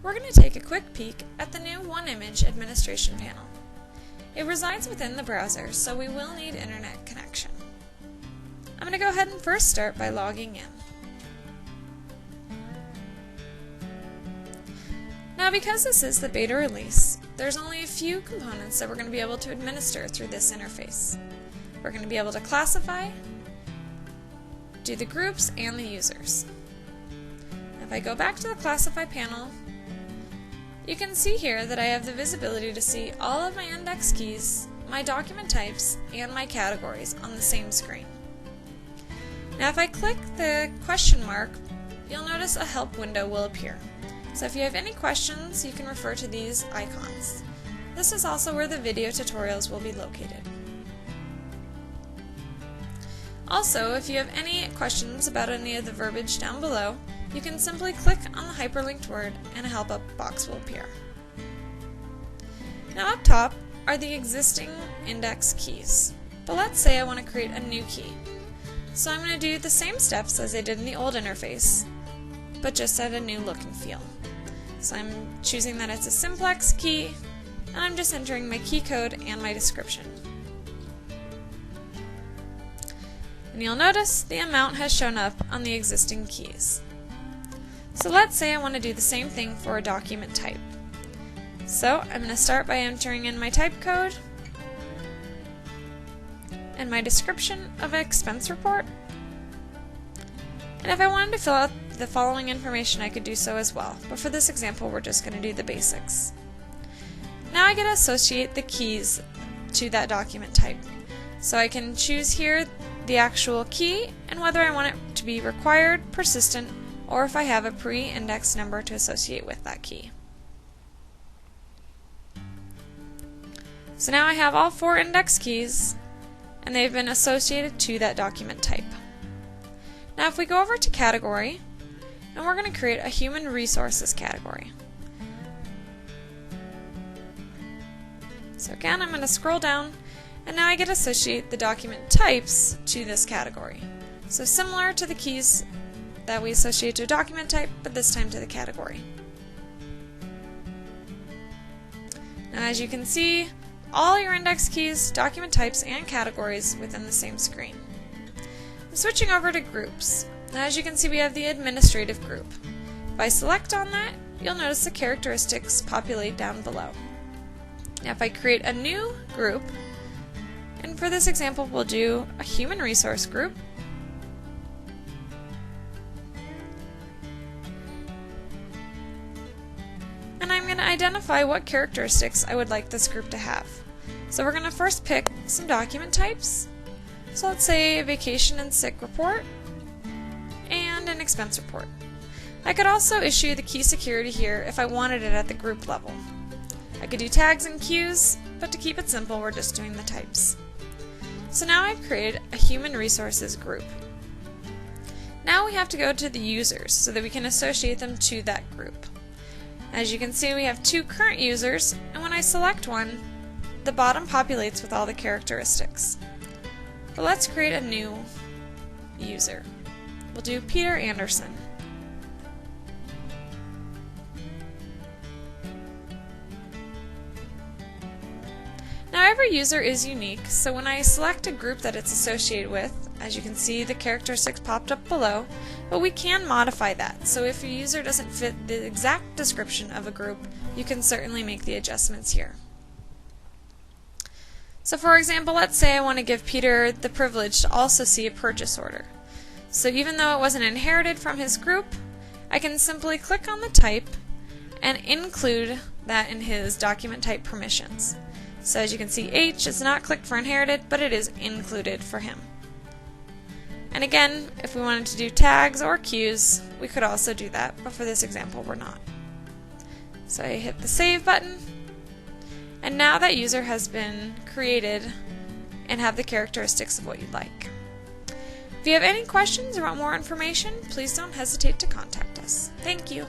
we're going to take a quick peek at the new OneImage administration panel. It resides within the browser, so we will need internet connection. I'm going to go ahead and first start by logging in. Now, because this is the beta release, there's only a few components that we're going to be able to administer through this interface. We're going to be able to classify, do the groups, and the users. If I go back to the Classify panel, you can see here that I have the visibility to see all of my index keys, my document types, and my categories on the same screen. Now if I click the question mark, you'll notice a help window will appear. So if you have any questions, you can refer to these icons. This is also where the video tutorials will be located. Also, if you have any questions about any of the verbiage down below, you can simply click on the hyperlinked word and a help up box will appear. Now up top are the existing index keys, but let's say I want to create a new key. So I'm going to do the same steps as I did in the old interface, but just add a new look and feel. So I'm choosing that it's a simplex key, and I'm just entering my key code and my description. And you'll notice the amount has shown up on the existing keys. So let's say I want to do the same thing for a document type. So I'm going to start by entering in my type code and my description of an expense report. And if I wanted to fill out the following information, I could do so as well, but for this example we're just going to do the basics. Now I get to associate the keys to that document type. So I can choose here the actual key and whether I want it to be required, persistent, or if I have a pre-index number to associate with that key. So now I have all 4 index keys and they've been associated to that document type. Now if we go over to category, and we're going to create a human resources category. So again, I'm going to scroll down, and now I get to associate the document types to this category. So similar to the keys that we associate to a document type, but this time to the category. Now as you can see, all your index keys, document types, and categories within the same screen. I'm switching over to groups. Now as you can see, we have the administrative group. If I select on that, you'll notice the characteristics populate down below. Now if I create a new group, and for this example we'll do a human resource group, and I'm going to identify what characteristics I would like this group to have. So we're going to first pick some document types. So let's say a vacation and sick report, and an expense report. I could also issue the key security here if I wanted it at the group level. I could do tags and queues, but to keep it simple, we're just doing the types. So now I've created a human resources group. Now we have to go to the users so that we can associate them to that group. As you can see, we have 2 current users, and when I select one, the bottom populates with all the characteristics. But let's create a new user. We'll do Peter Anderson. Now every user is unique, so when I select a group that it's associated with, as you can see the characteristics popped up below, but we can modify that. So if your user doesn't fit the exact description of a group, you can certainly make the adjustments here. So for example, let's say I want to give Peter the privilege to also see a purchase order. So even though it wasn't inherited from his group, I can simply click on the type and include that in his document type permissions. So as you can see, H is not clicked for inherited, but it is included for him. And again, if we wanted to do tags or queues, we could also do that, but for this example, we're not. So I hit the save button, and now that user has been created and have the characteristics of what you'd like. If you have any questions or want more information, please don't hesitate to contact us. Thank you.